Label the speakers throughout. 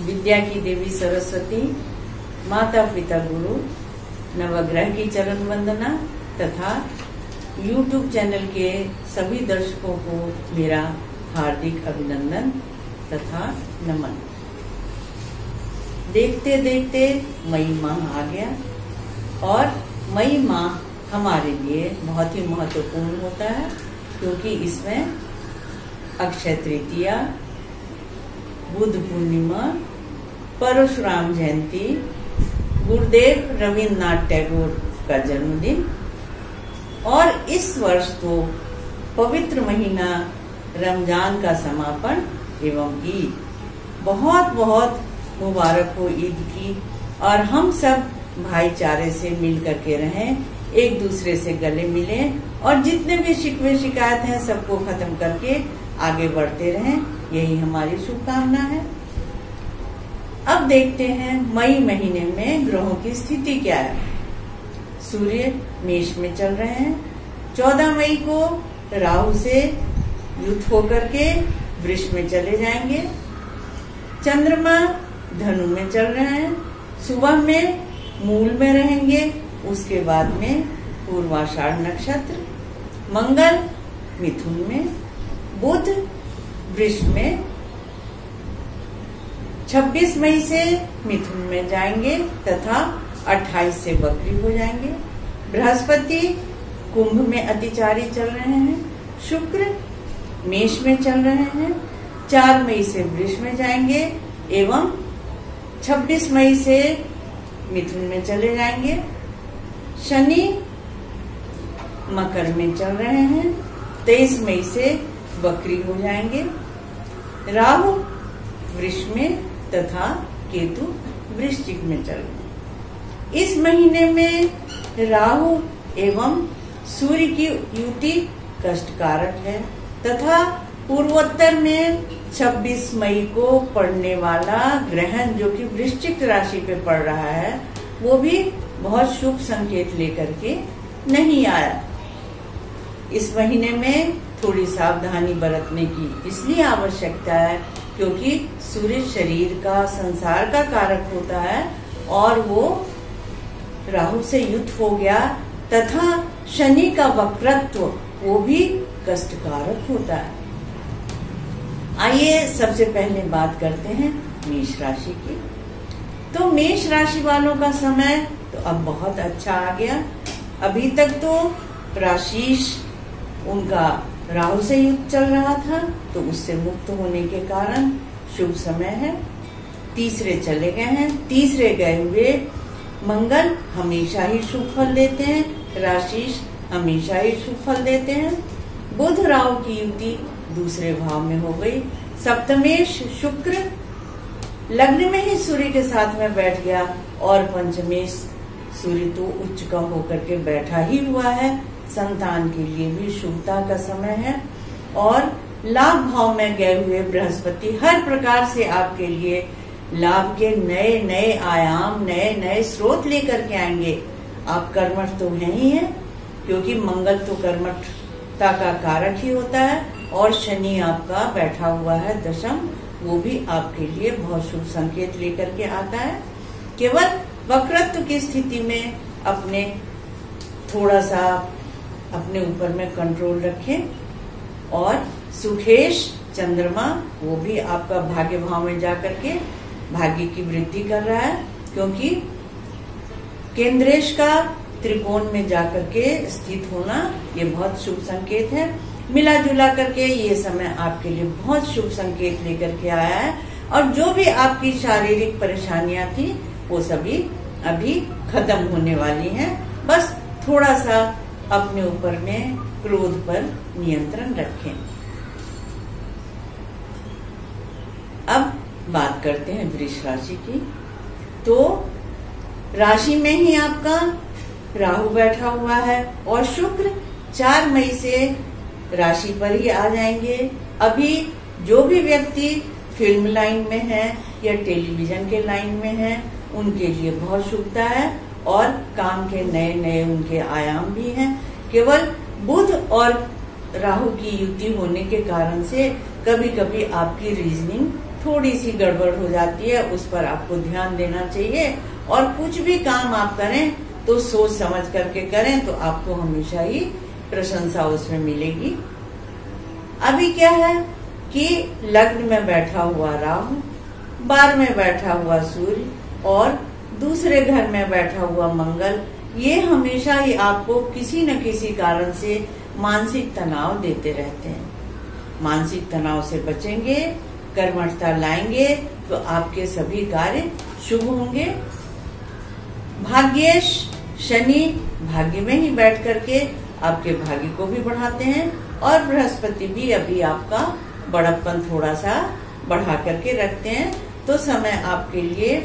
Speaker 1: विद्या की देवी सरस्वती, माता पिता गुरु, नवग्रह की चरण वंदना तथा YouTube चैनल के सभी दर्शकों को मेरा हार्दिक अभिनंदन तथा नमन। देखते देखते मई माह आ गया और मई माह हमारे लिए बहुत ही महत्वपूर्ण होता है, क्योंकि इसमें अक्षय तृतीया, बुद्ध पूर्णिमा, परशुराम जयंती, गुरुदेव रविन्द्रनाथ टैगोर का जन्मदिन और इस वर्ष तो पवित्र महीना रमजान का समापन एवं ईद। बहुत बहुत मुबारक हो ईद की, और हम सब भाईचारे से मिल करके रहें, एक दूसरे से गले मिलें और जितने भी शिकवे शिकायत हैं सबको खत्म करके आगे बढ़ते रहें, यही हमारी शुभकामना है। अब देखते हैं मई महीने में ग्रहों की स्थिति क्या है। सूर्य मेष में चल रहे हैं। 14 मई को राहु से युद्ध होकर के वृष में चले जाएंगे। चंद्रमा धनु में चल रहे हैं। सुबह में मूल में रहेंगे, उसके बाद में पूर्वाषाढ़ नक्षत्र। मंगल मिथुन में, बुध वृष में। 26 मई से मिथुन में जाएंगे तथा 28 से बकरी हो जाएंगे। बृहस्पति कुंभ में अतिचारी चल रहे हैं। शुक्र मेष में चल रहे हैं। 4 मई से वृष में जाएंगे एवं 26 मई से मिथुन में चले जाएंगे। शनि मकर में चल रहे हैं। 23 मई से बकरी हो जाएंगे। राहु वृष में तथा केतु वृश्चिक में चल रहे हैं। इस महीने में राहु एवं सूर्य की युति कष्टकारक है तथा पूर्वोत्तर में 26 मई को पड़ने वाला ग्रहण जो कि वृश्चिक राशि पे पड़ रहा है, वो भी बहुत शुभ संकेत लेकर के नहीं आया। इस महीने में थोड़ी सावधानी बरतने की इसलिए आवश्यकता है क्योंकि सूर्य शरीर का, संसार का कारक होता है और वो राहु से युद्ध हो गया तथा शनि का वक्रत्व वो भी कष्टकारक होता है। आइए सबसे पहले बात करते हैं मेष राशि की। तो मेष राशि वालों का समय तो अब बहुत अच्छा आ गया। अभी तक तो राशिश उनका राहु से युद्ध चल रहा था, तो उससे मुक्त होने के कारण शुभ समय है। तीसरे चले गए हैं। तीसरे गए हुए मंगल हमेशा ही शुभ फल देते हैं। राशिश हमेशा ही शुभ फल देते हैं। बुध राहु की युति दूसरे भाव में हो गई। सप्तमेश शुक्र लग्न में ही सूर्य के साथ में बैठ गया और पंचमेश सूर्य तो उच्च का होकर के बैठा ही हुआ है। संतान के लिए भी शुभता का समय है और लाभ भाव में गए हुए बृहस्पति हर प्रकार से आपके लिए लाभ के नए नए आयाम, नए नए स्रोत लेकर के आएंगे। आप कर्मठ तो हैं ही हैं, क्योंकि मंगल तो कर्मठता का कारक ही होता है और शनि आपका बैठा हुआ है दशम, वो भी आपके लिए बहुत शुभ संकेत लेकर के आता है। केवल वक्रत्व की स्थिति में अपने थोड़ा सा अपने ऊपर में कंट्रोल रखें और सुखेश चंद्रमा वो भी आपका भाग्य भाव में जाकर के भाग्य की वृद्धि कर रहा है, क्योंकि केंद्रेश का त्रिकोण में जाकर के स्थित होना ये बहुत शुभ संकेत है। मिला जुला करके ये समय आपके लिए बहुत शुभ संकेत लेकर के आया है और जो भी आपकी शारीरिक परेशानियां थी वो सभी अभी खत्म होने वाली हैं। बस थोड़ा सा अपने ऊपर में क्रोध पर नियंत्रण रखें। अब बात करते हैं वृष राशि की। तो राशि में ही आपका राहु बैठा हुआ है और शुक्र 4 मई से राशि पर ही आ जाएंगे। अभी जो भी व्यक्ति फिल्म लाइन में है या टेलीविजन के लाइन में है उनके लिए बहुत शुभता है और काम के नए नए उनके आयाम भी हैं। केवल बुध और राहु की युति होने के कारण से कभी कभी आपकी रीजनिंग थोड़ी सी गड़बड़ हो जाती है, उस पर आपको ध्यान देना चाहिए। और कुछ भी काम आप करें तो सोच समझ करके करें, तो आपको हमेशा ही प्रशंसा उसमें मिलेगी। अभी क्या है कि लग्न में बैठा हुआ राहु, 12 में बैठा हुआ सूर्य और दूसरे घर में बैठा हुआ मंगल, ये हमेशा ही आपको किसी न किसी कारण से मानसिक तनाव देते रहते हैं। मानसिक तनाव से बचेंगे, कर्मठता लाएंगे तो आपके सभी कार्य शुभ होंगे। भाग्येश शनि भाग्य में ही बैठ करके आपके भाग्य को भी बढ़ाते हैं, और बृहस्पति भी अभी आपका बड़प्पन थोड़ा सा बढ़ा करके रखते हैं। तो समय आपके लिए,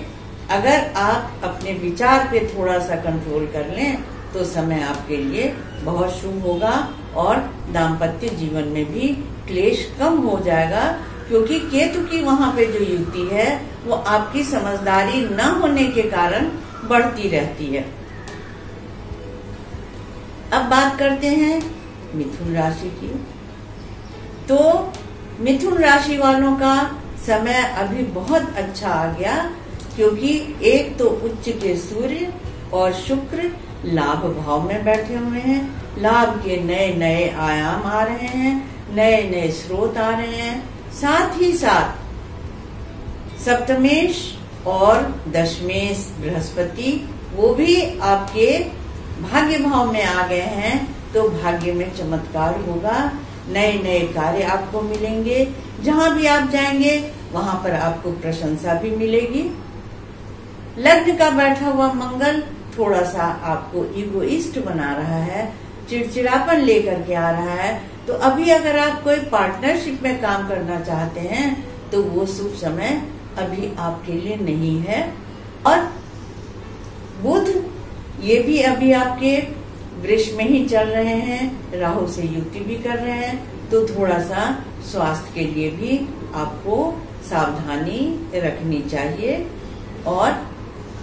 Speaker 1: अगर आप अपने विचार पे थोड़ा सा कंट्रोल कर लें तो समय आपके लिए बहुत शुभ होगा, और दाम्पत्य जीवन में भी क्लेश कम हो जाएगा, क्योंकि केतु की वहां पे जो युति है वो आपकी समझदारी न होने के कारण बढ़ती रहती है। अब बात करते हैं मिथुन राशि की। तो मिथुन राशि वालों का समय अभी बहुत अच्छा आ गया, क्योंकि एक तो उच्च के सूर्य और शुक्र लाभ भाव में बैठे हुए हैं। लाभ के नए नए आयाम आ रहे हैं, नए नए स्रोत आ रहे हैं। साथ ही साथ सप्तमेश और दशमेश बृहस्पति वो भी आपके भाग्य भाव में आ गए हैं, तो भाग्य में चमत्कार होगा। नए नए कार्य आपको मिलेंगे, जहां भी आप जाएंगे वहां पर आपको प्रशंसा भी मिलेगी। लग्न का बैठा हुआ मंगल थोड़ा सा आपको इगोइस्ट बना रहा है, चिड़चिड़ापन लेकर के आ रहा है। तो अभी अगर आप कोई पार्टनरशिप में काम करना चाहते हैं तो वो शुभ समय अभी आपके लिए नहीं है। और बुध ये भी अभी आपके वृष में ही चल रहे हैं, राहु से युति भी कर रहे हैं, तो थोड़ा सा स्वास्थ्य के लिए भी आपको सावधानी रखनी चाहिए। और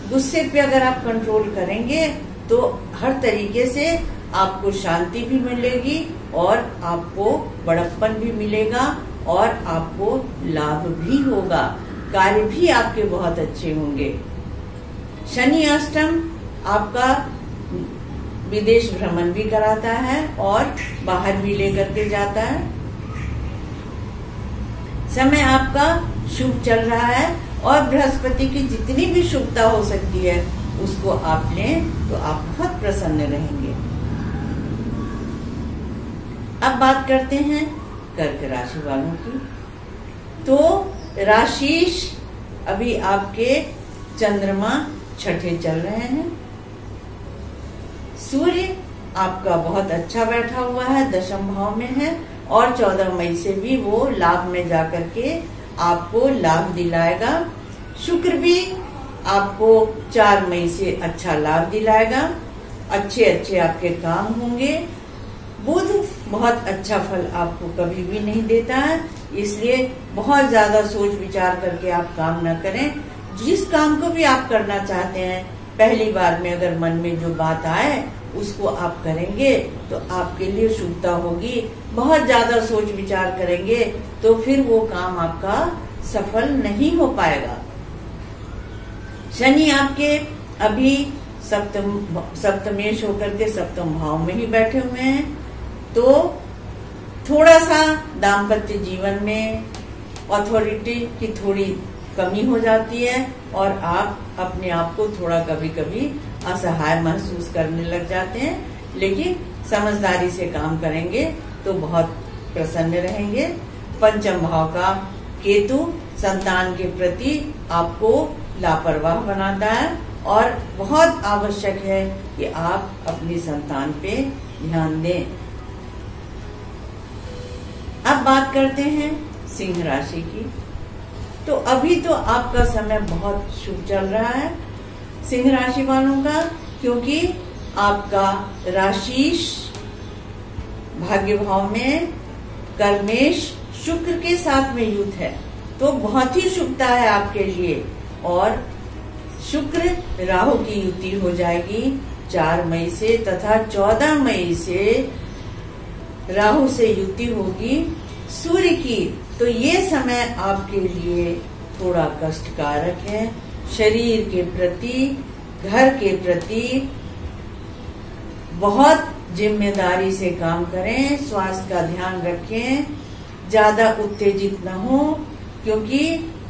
Speaker 1: गुस्से पे अगर आप कंट्रोल करेंगे तो हर तरीके से आपको शांति भी मिलेगी, और आपको बड़प्पन भी मिलेगा, और आपको लाभ भी होगा। कार्य भी आपके बहुत अच्छे होंगे। शनि अष्टम आपका विदेश भ्रमण भी कराता है और बाहर भी लेकर के जाता है। समय आपका शुभ चल रहा है, और बृहस्पति की जितनी भी शुभता हो सकती है उसको आप लें तो आप बहुत प्रसन्न रहेंगे। अब बात करते हैं कर्क राशि वालों की। तो राशिश अभी आपके चंद्रमा छठे चल रहे हैं। सूर्य आपका बहुत अच्छा बैठा हुआ है, दशम भाव में है, और 14 मई से भी वो लाभ में जाकर के आपको लाभ दिलाएगा। शुक्र भी आपको 4 मई से अच्छा लाभ दिलाएगा, अच्छे अच्छे आपके काम होंगे। बुध बहुत अच्छा फल आपको कभी भी नहीं देता है, इसलिए बहुत ज्यादा सोच विचार करके आप काम न करें। जिस काम को भी आप करना चाहते हैं, पहली बार में अगर मन में जो बात आए उसको आप करेंगे तो आपके लिए शुभता होगी। बहुत ज्यादा सोच विचार करेंगे तो फिर वो काम आपका सफल नहीं हो पाएगा। शनि आपके अभी सप्तमेश होकर के सप्तम भाव में ही बैठे हुए हैं, तो थोड़ा सा दाम्पत्य जीवन में अथॉरिटी की थोड़ी कमी हो जाती है, और आप अपने आप को थोड़ा कभी कभी असहाय महसूस करने लग जाते हैं। लेकिन समझदारी से काम करेंगे तो बहुत प्रसन्न रहेंगे। पंचम भाव का केतु संतान के प्रति आपको लापरवाह बनाता है, और बहुत आवश्यक है कि आप अपनी संतान पे ध्यान दें। अब बात करते हैं सिंह राशि की। तो अभी तो आपका समय बहुत शुभ चल रहा है सिंह राशि वालों का, क्योंकि आपका राशिश भाग्य भाव में कर्मेश शुक्र के साथ में युत है, तो बहुत ही शुभता है आपके लिए। और शुक्र राहु की युति हो जाएगी 4 मई से, तथा 14 मई से राहु से युति होगी सूर्य की, तो ये समय आपके लिए थोड़ा कष्टकारक है। शरीर के प्रति, घर के प्रति बहुत जिम्मेदारी से काम करें, स्वास्थ्य का ध्यान रखें, ज्यादा उत्तेजित न हो, क्योंकि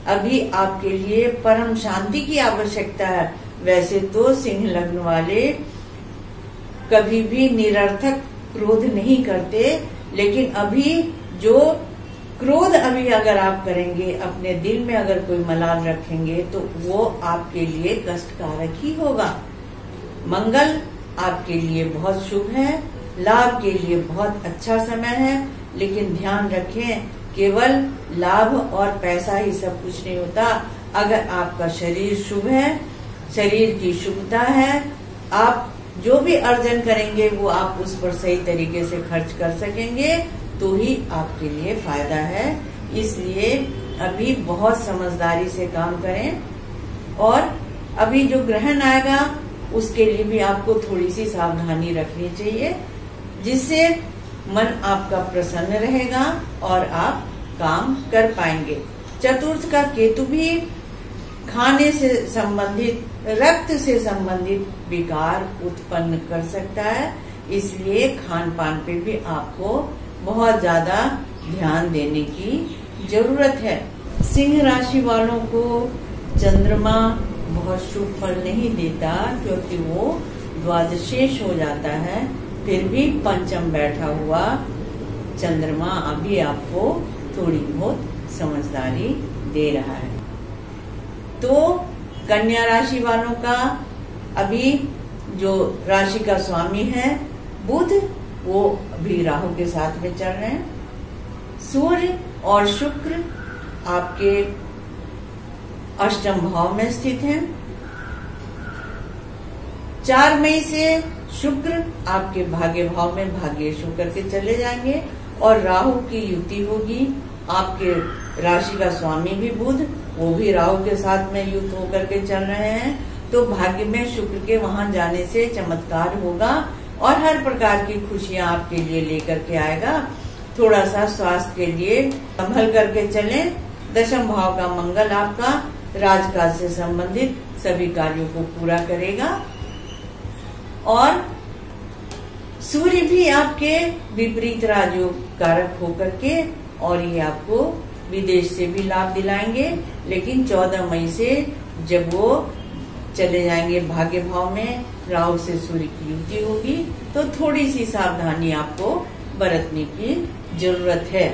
Speaker 1: अभी आपके लिए परम शांति की आवश्यकता है। वैसे तो सिंह लग्न वाले कभी भी निरर्थक क्रोध नहीं करते, लेकिन अभी जो क्रोध अभी अगर आप करेंगे, अपने दिल में अगर कोई मलाल रखेंगे, तो वो आपके लिए कष्टकारक ही होगा। मंगल आपके लिए बहुत शुभ है, लाभ के लिए बहुत अच्छा समय है, लेकिन ध्यान रखें केवल लाभ और पैसा ही सब कुछ नहीं होता। अगर आपका शरीर शुभ है, शरीर की शुभता है, आप जो भी अर्जन करेंगे वो आप उस पर सही तरीके से खर्च कर सकेंगे, तो ही आपके लिए फायदा है। इसलिए अभी बहुत समझदारी से काम करें, और अभी जो ग्रहण आएगा उसके लिए भी आपको थोड़ी सी सावधानी रखनी चाहिए, जिससे मन आपका प्रसन्न रहेगा और आप काम कर पाएंगे। चतुर्थ का केतु भी खाने से संबंधित, रक्त से संबंधित विकार उत्पन्न कर सकता है, इसलिए खान पान पे भी आपको बहुत ज्यादा ध्यान देने की जरूरत है। सिंह राशि वालों को चंद्रमा बहुत शुभ फल नहीं देता, क्योंकि वो द्वादशेष हो जाता है। फिर भी पंचम बैठा हुआ चंद्रमा अभी आपको थोड़ी बहुत समझदारी दे रहा है। तो कन्या राशि वालों का अभी जो राशि का स्वामी है बुध, वो अभी राहु के साथ में चल रहे हैं। सूर्य और शुक्र आपके अष्टम भाव में स्थित हैं। 4 मई से शुक्र आपके भाग्य भाव में भाग्येश होकर के चले जाएंगे और राहु की युति होगी। आपके राशि का स्वामी भी बुध, वो भी राहु के साथ में युक्त होकर के चल रहे हैं। तो भाग्य में शुक्र के वहां जाने से चमत्कार होगा और हर प्रकार की खुशियां आपके लिए लेकर के आएगा। थोड़ा सा स्वास्थ्य के लिए संभल करके चलें। दशम भाव का मंगल आपका राजकाज से संबंधित सभी कार्यों को पूरा करेगा, और सूर्य भी आपके विपरीत राजयोग कारक होकर के, और ये आपको विदेश से भी लाभ दिलाएंगे। लेकिन 14 मई से जब वो चले जाएंगे भाग्य भाव में, राहु से सूर्य की युति होगी, तो थोड़ी सी सावधानी आपको बरतने की जरूरत है।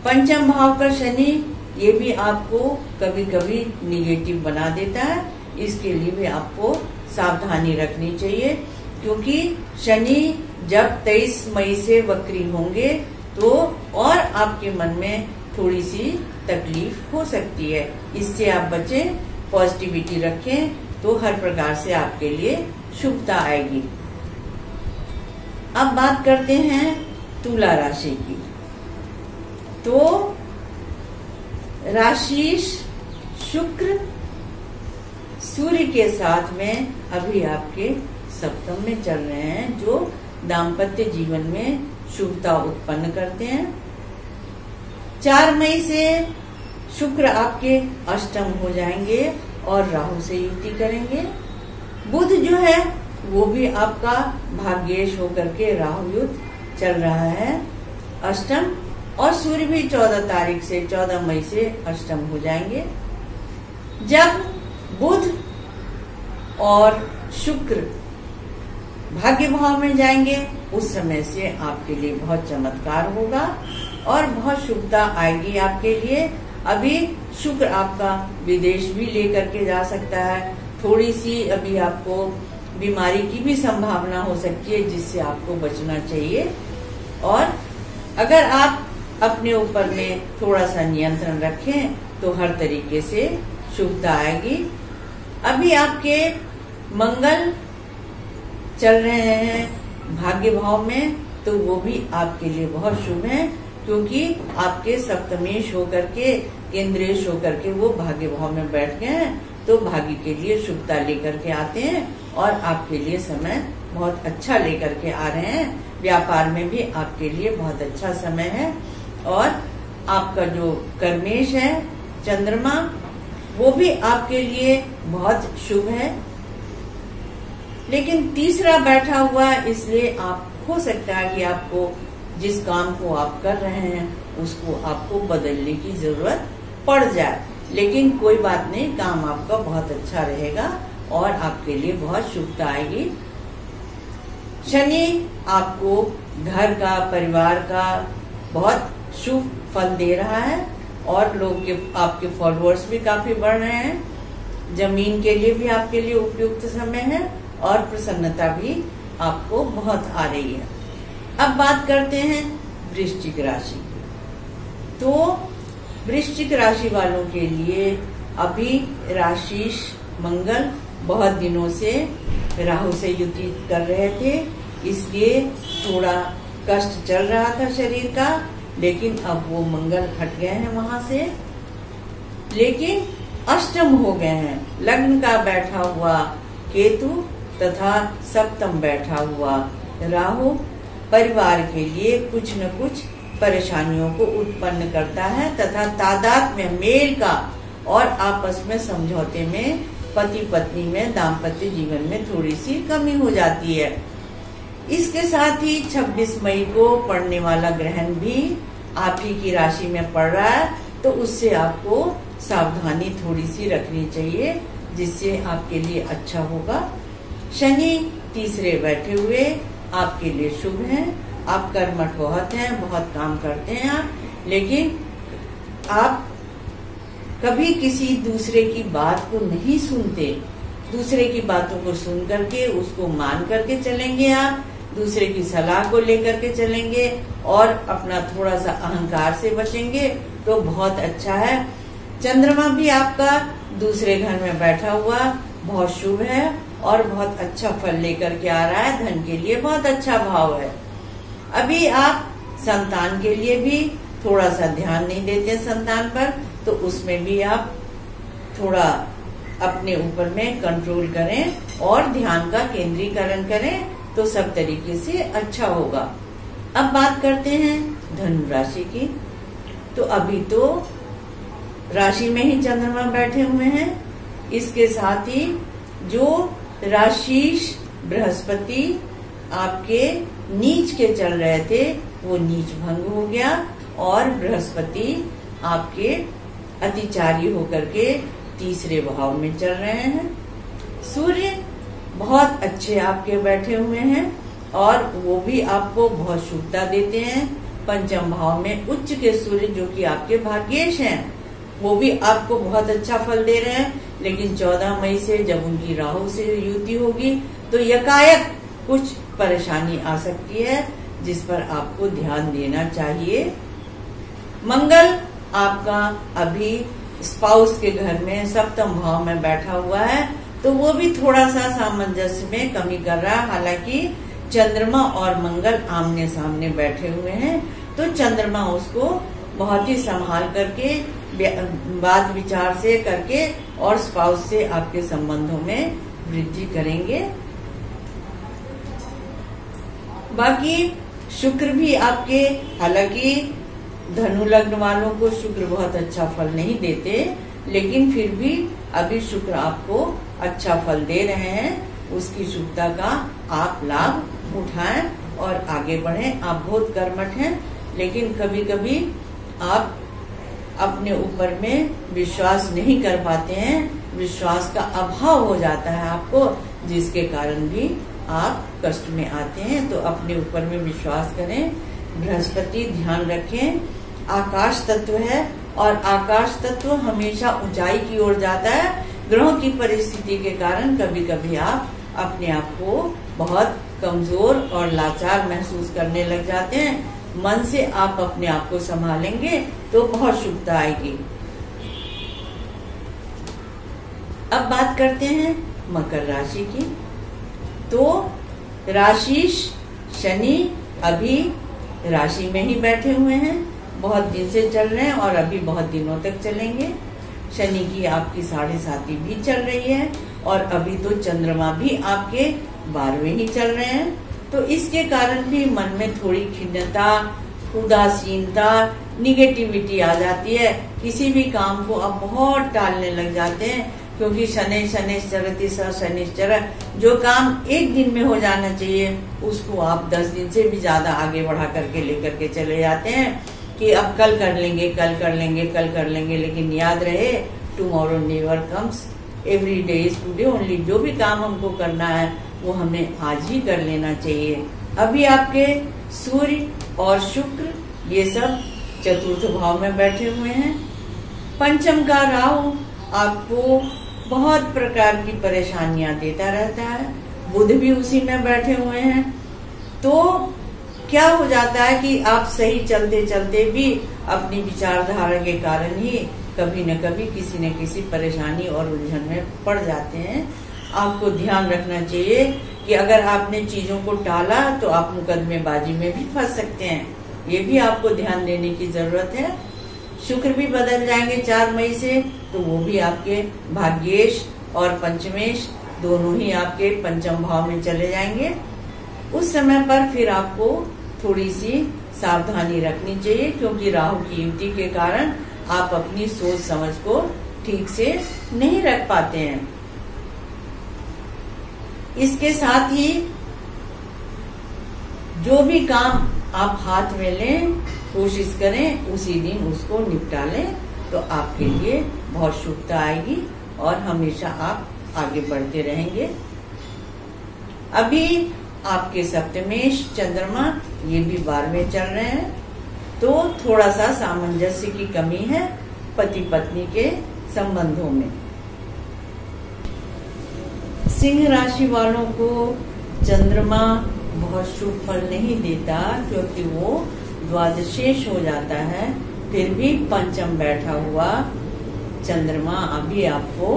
Speaker 1: पंचम भाव का शनि, ये भी आपको कभी कभी निगेटिव बना देता है, इसके लिए भी आपको सावधानी रखनी चाहिए, क्योंकि शनि जब 23 मई से वक्री होंगे तो और आपके मन में थोड़ी सी तकलीफ हो सकती है। इससे आप बचें, पॉजिटिविटी रखें, तो हर प्रकार से आपके लिए शुभता आएगी। अब बात करते हैं तुला राशि की। तो राशि शुक्र सूर्य के साथ में अभी आपके सप्तम में चल रहे हैं, जो दाम्पत्य जीवन में शुभता उत्पन्न करते हैं। 4 मई से शुक्र आपके अष्टम हो जाएंगे और राहु से युति करेंगे। बुध जो है वो भी आपका भाग्येश होकर के राहु युत चल रहा है अष्टम, और सूर्य भी 14 मई से अष्टम हो जाएंगे। जब बुध और शुक्र भाग्य भाव में जाएंगे, उस समय से आपके लिए बहुत चमत्कार होगा और बहुत शुभता आएगी आपके लिए। अभी शुक्र आपका विदेश भी लेकर के जा सकता है। थोड़ी सी अभी आपको बीमारी की भी संभावना हो सकती है, जिससे आपको बचना चाहिए। और अगर आप अपने ऊपर में थोड़ा सा नियंत्रण रखें तो हर तरीके से शुभता आएगी। अभी आपके मंगल चल रहे हैं भाग्य भाव में, तो वो भी आपके लिए बहुत शुभ है, क्योंकि आपके सप्तमेश होकर के, केंद्रेश होकर के वो भाग्य भाव में बैठ गए हैं, तो भाग्य के लिए शुभता लेकर के आते हैं और आपके लिए समय बहुत अच्छा लेकर के आ रहे हैं। व्यापार में भी आपके लिए बहुत अच्छा समय है और आपका जो कर्मेश है चंद्रमा, वो भी आपके लिए बहुत शुभ है। लेकिन तीसरा बैठा हुआ, इसलिए आप हो सकता है कि आपको जिस काम को आप कर रहे हैं उसको आपको बदलने की जरूरत पड़ जाए। लेकिन कोई बात नहीं, काम आपका बहुत अच्छा रहेगा और आपके लिए बहुत शुभता आएगी। शनि आपको घर का, परिवार का बहुत शुभ फल दे रहा है और लोग के आपके फॉलोअर्स भी काफी बढ़ रहे हैं। जमीन के लिए भी आपके लिए उपयुक्त समय है और प्रसन्नता भी आपको बहुत आ रही है। अब बात करते हैं वृश्चिक राशि की। तो वृश्चिक राशि वालों के लिए अभी राशिश मंगल बहुत दिनों से राहु से युति कर रहे थे, इसलिए थोड़ा कष्ट चल रहा था शरीर का, लेकिन अब वो मंगल हट गए हैं वहां से। लेकिन अष्टम हो गए हैं, लग्न का बैठा हुआ केतु तथा सप्तम बैठा हुआ राहु परिवार के लिए कुछ न कुछ परेशानियों को उत्पन्न करता है तथा तादात्म्य मेल का और आपस में समझौते में पति पत्नी में दाम्पत्य जीवन में थोड़ी सी कमी हो जाती है। इसके साथ ही 26 मई को पड़ने वाला ग्रहण भी आप ही की राशि में पड़ रहा है, तो उससे आपको सावधानी थोड़ी सी रखनी चाहिए, जिससे आपके लिए अच्छा होगा। शनि तीसरे बैठे हुए आपके लिए शुभ हैं। आप कर्मठ बहुत हैं, बहुत काम करते हैं आप, लेकिन आप कभी किसी दूसरे की बात को नहीं सुनते। दूसरे की बातों को सुन करके उसको मान करके चलेंगे, आप दूसरे की सलाह को लेकर के चलेंगे और अपना थोड़ा सा अहंकार से बचेंगे तो बहुत अच्छा है। चंद्रमा भी आपका दूसरे घर में बैठा हुआ बहुत शुभ है और बहुत अच्छा फल लेकर के आ रहा है। धन के लिए बहुत अच्छा भाव है। अभी आप संतान के लिए भी थोड़ा सा ध्यान नहीं देते संतान पर, तो उसमें भी आप थोड़ा अपने ऊपर में कंट्रोल करें और ध्यान का केंद्रीकरण करें, तो सब तरीके से अच्छा होगा। अब बात करते हैं धनु राशि की। तो अभी तो राशि में ही चंद्रमा बैठे हुए हैं, इसके साथ ही जो राशिश बृहस्पति आपके नीच के चल रहे थे वो नीच भंग हो गया और बृहस्पति आपके अतिचारी होकर के तीसरे भाव में चल रहे हैं। सूर्य बहुत अच्छे आपके बैठे हुए हैं और वो भी आपको बहुत शुभता देते हैं। पंचम भाव में उच्च के सूर्य जो कि आपके भाग्येश हैं, वो भी आपको बहुत अच्छा फल दे रहे हैं। लेकिन 14 मई से जब उनकी राहु से युति होगी तो यकायक कुछ परेशानी आ सकती है, जिस पर आपको ध्यान देना चाहिए। मंगल आपका अभी स्पाउस के घर में सप्तम भाव में बैठा हुआ है, तो वो भी थोड़ा सा सामंजस्य में कमी कर रहा है। हालांकि चंद्रमा और मंगल आमने सामने बैठे हुए हैं, तो चंद्रमा उसको बहुत ही संभाल करके बात विचार से करके और स्पाउस से आपके संबंधों में वृद्धि करेंगे। बाकी शुक्र भी आपके, हालांकि धनु लग्न वालों को शुक्र बहुत अच्छा फल नहीं देते, लेकिन फिर भी अभी शुक्र आपको अच्छा फल दे रहे हैं। उसकी शुभता का आप लाभ उठाएं और आगे बढ़ें। आप बहुत कर्मठ हैं, लेकिन कभी कभी आप अपने ऊपर में विश्वास नहीं कर पाते हैं, विश्वास का अभाव हो जाता है आपको, जिसके कारण भी आप कष्ट में आते हैं। तो अपने ऊपर में विश्वास करें। बृहस्पति ध्यान रखें, आकाश तत्व है और आकाश तत्व हमेशा ऊंचाई की ओर जाता है। ग्रहों की परिस्थिति के कारण कभी कभी आप अपने आप को बहुत कमजोर और लाचार महसूस करने लग जाते हैं। मन से आप अपने आप को संभालेंगे तो बहुत शुभता आएगी। अब बात करते हैं मकर राशि की। तो राशिश शनि अभी राशि में ही बैठे हुए हैं, बहुत दिन से चल रहे हैं और अभी बहुत दिनों तक चलेंगे। शनि की आपकी 7.5 भी चल रही है और अभी तो चंद्रमा भी आपके 12वें ही चल रहे हैं। तो इसके कारण भी मन में थोड़ी खिन्नता, उदासीनता निगेटिविटी आ जाती है। किसी भी काम को आप बहुत टालने लग जाते हैं, क्योंकि शनैश्चरति स शनिश्चर, जो काम एक दिन में हो जाना चाहिए उसको आप 10 दिन से भी ज्यादा आगे बढ़ा करके लेकर के चले जाते हैं कि अब कल कर लेंगे, कल कर लेंगे, कल कर लेंगे। लेकिन याद रहे, tomorrow never comes, every day is today only. जो भी काम हमको करना है वो हमें आज ही कर लेना चाहिए। अभी आपके सूर्य और शुक्र ये सब चतुर्थ भाव में बैठे हुए हैं। पंचम का राहु आपको बहुत प्रकार की परेशानियां देता रहता है। बुध भी उसी में बैठे हुए हैं। तो क्या हो जाता है कि आप सही चलते चलते भी अपनी विचारधारा के कारण ही कभी न कभी किसी न किसी परेशानी और उलझन में पड़ जाते हैं। आपको ध्यान रखना चाहिए कि अगर आपने चीजों को टाला तो आप मुकदमेबाजी में भी फंस सकते हैं। ये भी आपको ध्यान देने की जरूरत है। शुक्र भी बदल जाएंगे 4 मई से, तो वो भी आपके भाग्येश और पंचमेश दोनों ही आपके पंचम भाव में चले जाएंगे। उस समय पर फिर आपको थोड़ी सी सावधानी रखनी चाहिए, क्योंकि राहु की युति के कारण आप अपनी सोच समझ को ठीक से नहीं रख पाते हैं। इसके साथ ही जो भी काम आप हाथ में लें, कोशिश करें उसी दिन उसको निपटा लें, तो आपके लिए बहुत शुभता आएगी और हमेशा आप आगे बढ़ते रहेंगे। अभी आपके सप्तमेश चंद्रमा ये भी 12वें चल रहे हैं, तो थोड़ा सा सामंजस्य की कमी है पति पत्नी के संबंधों में। सिंह राशि वालों को चंद्रमा बहुत शुभ फल नहीं देता, क्योंकि वो द्वादशेश हो जाता है। फिर भी पंचम बैठा हुआ चंद्रमा अभी आपको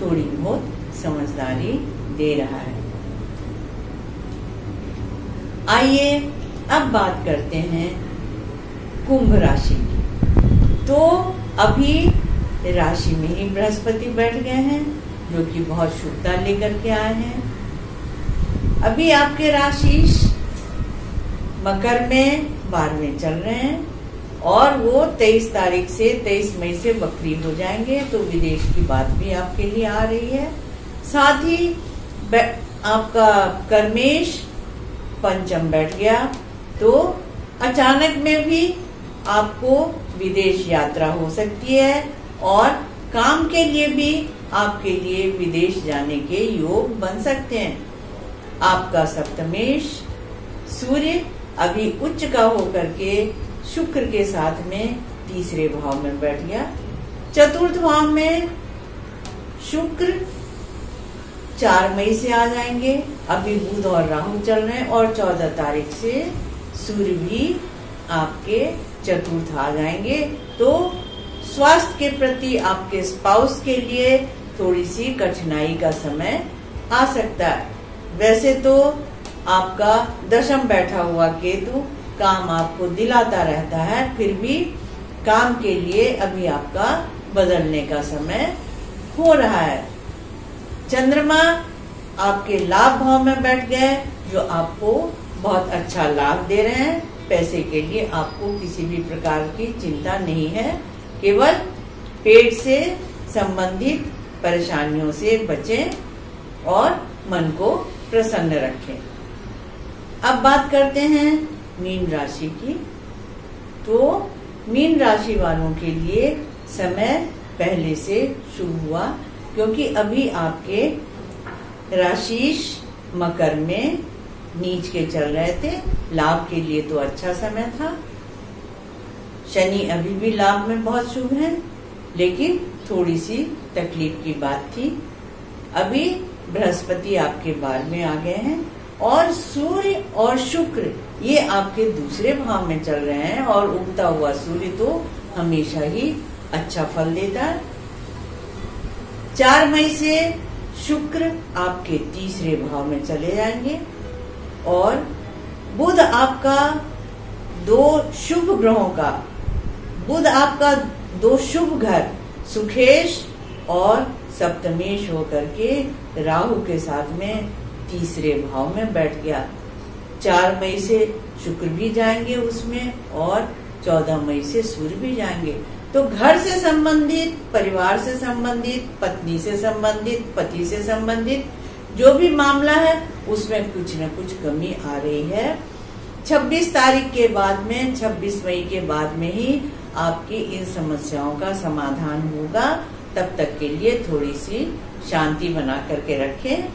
Speaker 1: थोड़ी बहुत समझदारी दे रहा है। आइए अब बात करते हैं कुंभ राशि की। तो अभी राशि में ही बृहस्पति बैठ गए हैं, जो कि बहुत शुभता लेकर के आए हैं। अभी आपके राशि मकर में 12वें चल रहे हैं और वो 23 तारीख से 23 मई से वक्री हो जाएंगे, तो विदेश की बात भी आपके लिए आ रही है। साथ ही आपका कर्मेश पंचम बैठ गया, तो अचानक में भी आपको विदेश यात्रा हो सकती है और काम के लिए भी आपके लिए विदेश जाने के योग बन सकते हैं। आपका सप्तमेश सूर्य अभी उच्च का होकर के शुक्र के साथ में तीसरे भाव में बैठ गया। चतुर्थ भाव में शुक्र 4 मई से आ जाएंगे। अभी बुध और राहु चल रहे हैं और 14 तारीख से सूर्य भी आपके चतुर्थ आ जाएंगे। तो स्वास्थ्य के प्रति आपके स्पाउस के लिए थोड़ी सी कठिनाई का समय आ सकता है। वैसे तो आपका दशम बैठा हुआ केतु काम आपको दिलाता रहता है, फिर भी काम के लिए अभी आपका बदलने का समय हो रहा है। चंद्रमा आपके लाभ भाव में बैठ गए, जो आपको बहुत अच्छा लाभ दे रहे हैं। पैसे के लिए आपको किसी भी प्रकार की चिंता नहीं है, केवल पेट से संबंधित परेशानियों से बचें और मन को प्रसन्न रखें। अब बात करते हैं मीन राशि की। तो मीन राशि वालों के लिए समय पहले से शुभ हुआ, क्योंकि अभी आपके राशिश मकर में नीच के चल रहे थे। लाभ के लिए तो अच्छा समय था। शनि अभी भी लाभ में बहुत शुभ है, लेकिन थोड़ी सी तकलीफ की बात थी। अभी बृहस्पति आपके 12 में आ गए हैं और सूर्य और शुक्र ये आपके दूसरे भाव में चल रहे हैं, और उगता हुआ सूर्य तो हमेशा ही अच्छा फल देता है। 4 मई से शुक्र आपके तीसरे भाव में चले जाएंगे और बुध आपका बुध आपका 2 शुभ घर सुखेश और सप्तमेश होकर के राहु के साथ में तीसरे भाव में बैठ गया। 4 मई से शुक्र भी जाएंगे उसमें और 14 मई से सूर्य भी जाएंगे। तो घर से संबंधित, परिवार से संबंधित, पत्नी से संबंधित, पति से संबंधित जो भी मामला है उसमें कुछ न कुछ कमी आ रही है। 26 तारीख के बाद में, 26 मई के बाद में ही आपकी इन समस्याओं का समाधान होगा। तब तक के लिए थोड़ी सी शांति बना करके रखें।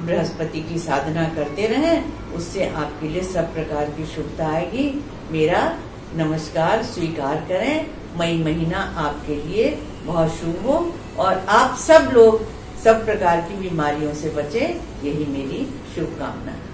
Speaker 1: बृहस्पति की साधना करते रहें, उससे आपके लिए सब प्रकार की शुभता आएगी। मेरा नमस्कार स्वीकार करें। मई महीना आपके लिए बहुत शुभ हो और आप सब लोग सब प्रकार की बीमारियों से बचें, यही मेरी शुभकामना है।